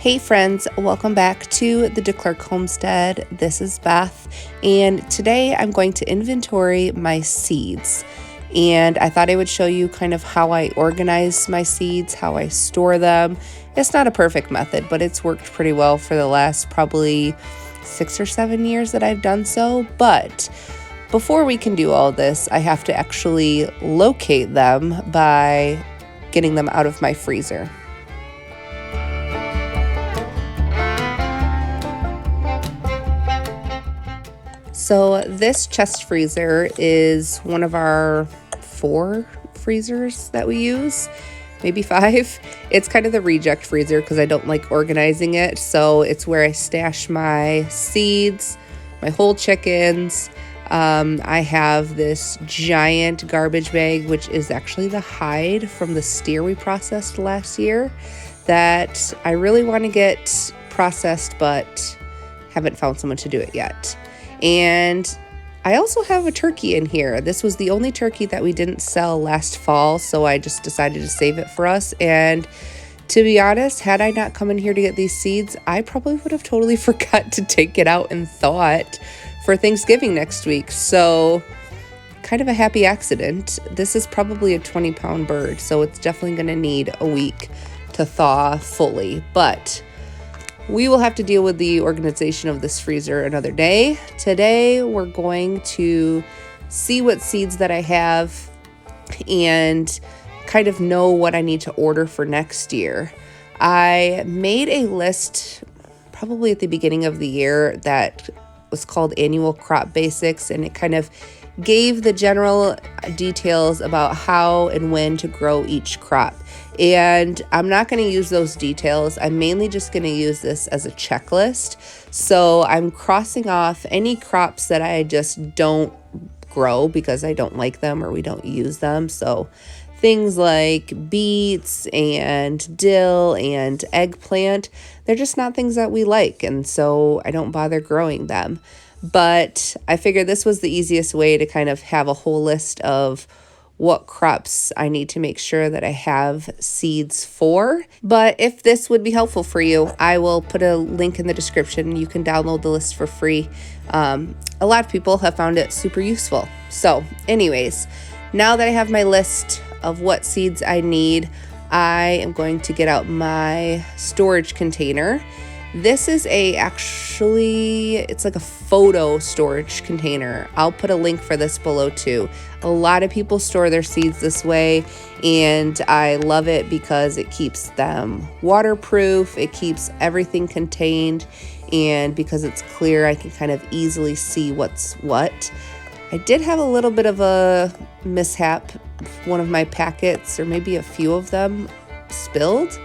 Hey friends, welcome back to the DeClerc Homestead. This is Beth, and today I'm going to inventory my seeds. And I thought I would show you kind of how I organize my seeds, how I store them. It's not a perfect method, but it's worked pretty well for the last probably 6 or 7 years that I've done so. But before we can do all this, I have to actually locate them by getting them out of my freezer. So this chest freezer is one of our 4 freezers that we use, maybe 5. It's kind of the reject freezer because I don't like organizing it. So it's where I stash my seeds, my whole chickens. I have this giant garbage bag, which is actually the hide from the steer we processed last year that I really want to get processed, but haven't found someone to do it yet. And I also have a turkey in here. This was the only turkey that we didn't sell last fall, so I just decided to save it for us. And to be honest, had I not come in here to get these seeds, I probably would have totally forgot to take it out and thaw it for Thanksgiving next week. So kind of a happy accident. This is probably a 20-pound bird, so it's definitely going to need a week to thaw fully. But we will have to deal with the organization of this freezer another day. Today, we're going to see what seeds that I have and kind of know what I need to order for next year. I made a list probably at the beginning of the year that was called Annual Crop Basics, and it kind of gave the general details about how and when to grow each crop. And I'm not going to use those details. I'm mainly just going to use this as a checklist. So I'm crossing off any crops that I just don't grow because I don't like them or we don't use them. So things like beets and dill and eggplant, they're just not things that we like. And so I don't bother growing them. But I figured this was the easiest way to kind of have a whole list of what crops I need to make sure that I have seeds for. But if this would be helpful for you, I will put a link in the description. You can download the list for free. A lot of people have found it super useful. So anyways, now that I have my list of what seeds I need, I am going to get out my storage container. This is it's like a photo storage container. I'll put a link for this below too. A lot of people store their seeds this way, and I love it because it keeps them waterproof. It keeps everything contained, and because it's clear, I can kind of easily see what's what. I did have a little bit of a mishap. One of my packets, or maybe a few of them, spilled.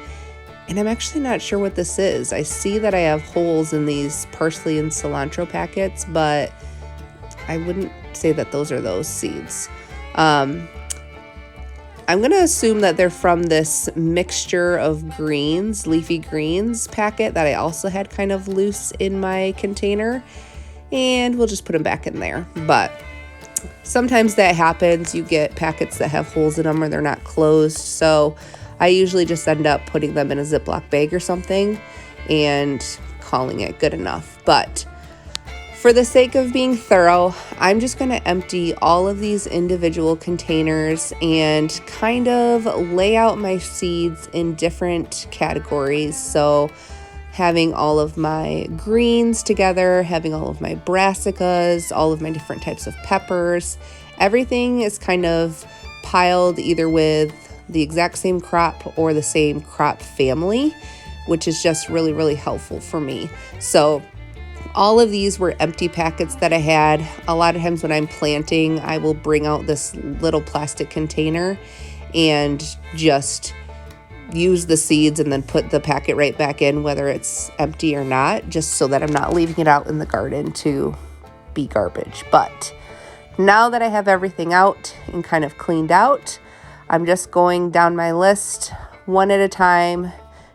And I'm actually not sure what this is. I see that I have holes in these parsley and cilantro packets, but I wouldn't say that those are those seeds. I'm going to assume that they're from this mixture of greens, leafy greens packet that I also had kind of loose in my container. And we'll just put them back in there. But sometimes that happens. You get packets that have holes in them or they're not closed. So I usually just end up putting them in a Ziploc bag or something and calling it good enough. But for the sake of being thorough, I'm just going to empty all of these individual containers and kind of lay out my seeds in different categories. So having all of my greens together, having all of my brassicas, all of my different types of peppers, everything is kind of piled either with the exact same crop or the same crop family, which is just really, really helpful for me. So all of these were empty packets that I had. A lot of times when I'm planting, I will bring out this little plastic container and just use the seeds and then put the packet right back in, whether it's empty or not, just so that I'm not leaving it out in the garden to be garbage. But now that I have everything out and kind of cleaned out, I'm just going down my list one at a time,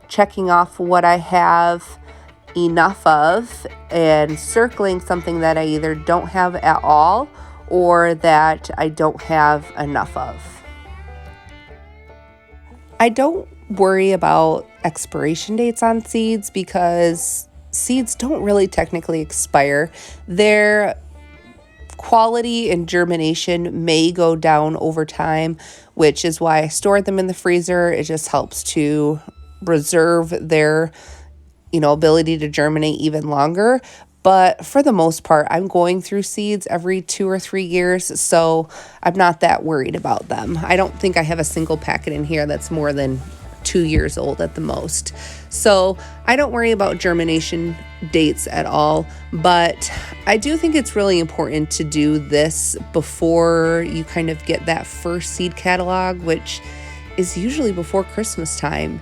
checking off what I have enough of and circling something that I either don't have at all or that I don't have enough of. I don't worry about expiration dates on seeds because seeds don't really technically expire. Their quality and germination may go down over time, which is why I store them in the freezer. It just helps to reserve their, ability to germinate even longer. But for the most part, I'm going through seeds every 2 or 3 years, so I'm not that worried about them. I don't think I have a single packet in here that's more than 2 years old at the most. So I don't worry about germination dates at all, but I do think it's really important to do this before you kind of get that first seed catalog, which is usually before Christmas time.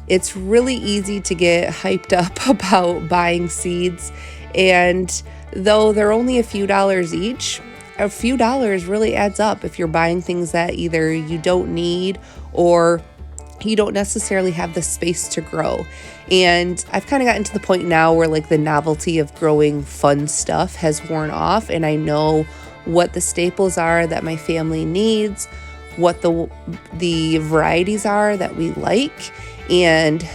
It's really easy to get hyped up about buying seeds, and though they're only a few dollars each, a few dollars really adds up if you're buying things that either you don't need or you don't necessarily have the space to grow. And I've kind of gotten to the point now where like the novelty of growing fun stuff has worn off, and I know what the staples are that my family needs, what the varieties are that we like, and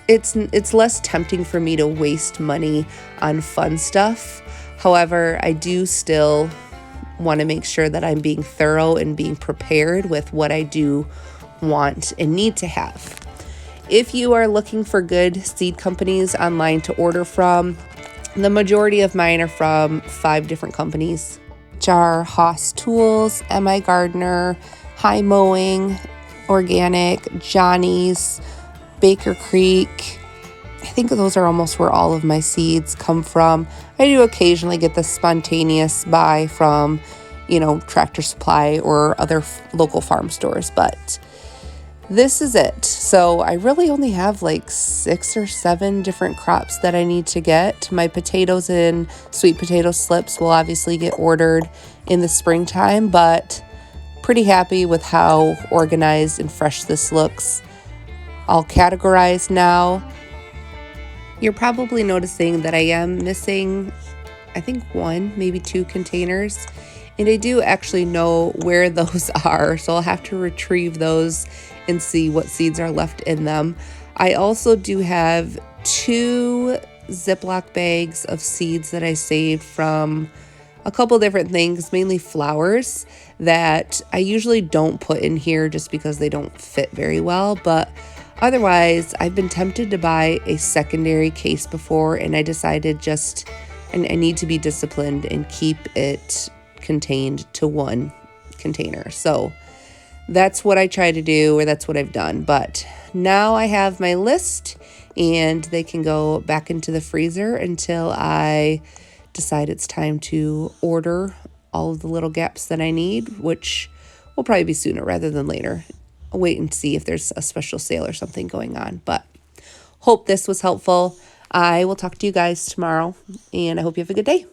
it's less tempting for me to waste money on fun stuff. However, I do still want to make sure that I'm being thorough and being prepared with what I do want and need to have. If you are looking for good seed companies online to order from, the majority of mine are from 5 different companies, which are Haas Tools, MI Gardner, High Mowing, Organic, Johnny's, Baker Creek. I think those are almost where all of my seeds come from. I do occasionally get the spontaneous buy from, Tractor Supply or other local farm stores, but this is it. So I really only have like 6 or 7 different crops that I need to get. My potatoes and sweet potato slips will obviously get ordered in the springtime, but pretty happy with how organized and fresh this looks. All categorized now. You're probably noticing that I am missing, I think 1, maybe 2 containers. And I do actually know where those are, so I'll have to retrieve those and see what seeds are left in them. I also do have 2 Ziploc bags of seeds that I saved from a couple different things, mainly flowers, that I usually don't put in here just because they don't fit very well. But otherwise, I've been tempted to buy a secondary case before, and I decided I need to be disciplined and keep it contained to 1 container. So that's what I try to do, or that's what I've done. But now I have my list, and they can go back into the freezer until I decide it's time to order all of the little gaps that I need, which will probably be sooner rather than later. I'll wait and see if there's a special sale or something going on. But hope this was helpful. I will talk to you guys tomorrow, and I hope you have a good day.